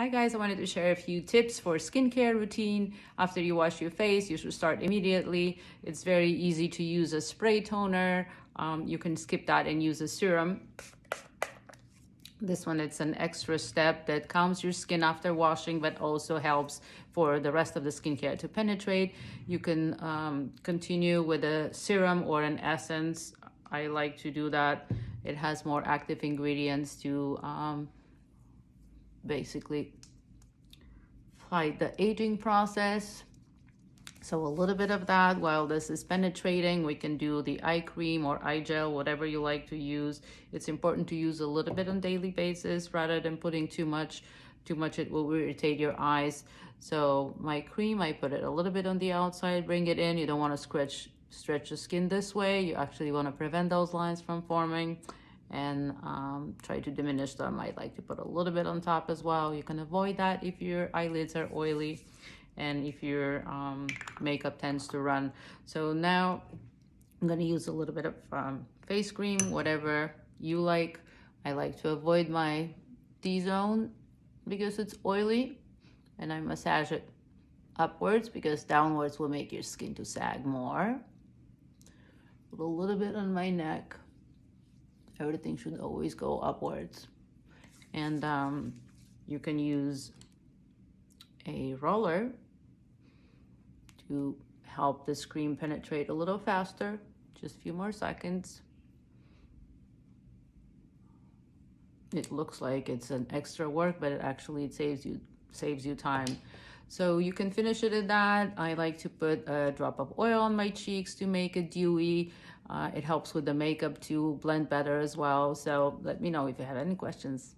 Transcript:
Hi guys, I wanted to share a few tips for skincare routine. After you wash your face, you should start immediately. It's very easy to use a spray toner. You can skip that and use a serum. This one, it's an extra step that calms your skin after washing, but also helps for the rest of the skincare to penetrate. You can continue with a serum or an essence. I like to do that. It has more active ingredients to basically fight the aging process. So a little bit of that while this is penetrating. We can do the eye cream or eye gel, whatever you like to use. It's important to use a little bit on a daily basis rather than putting too much. Too much, it will irritate your eyes. So my cream, I put it a little bit on the outside, bring it in. You don't want to stretch the skin this way. You actually want to prevent those lines from forming and try to diminish them. I like to put a little bit on top as well. You can avoid that if your eyelids are oily and if your makeup tends to run. So now I'm going to use a little bit of face cream, whatever you like. I like to avoid my T-zone because it's oily, and I massage it upwards because downwards will make your skin to sag more. Put a little bit on my neck. Everything should always go upwards. And you can use a roller to help the cream penetrate a little faster. Just a few more seconds. It looks like it's an extra work, but it saves you time. So you can finish it at that. I like to put a drop of oil on my cheeks to make it dewy. It helps with the makeup to blend better as well. So let me know if you have any questions.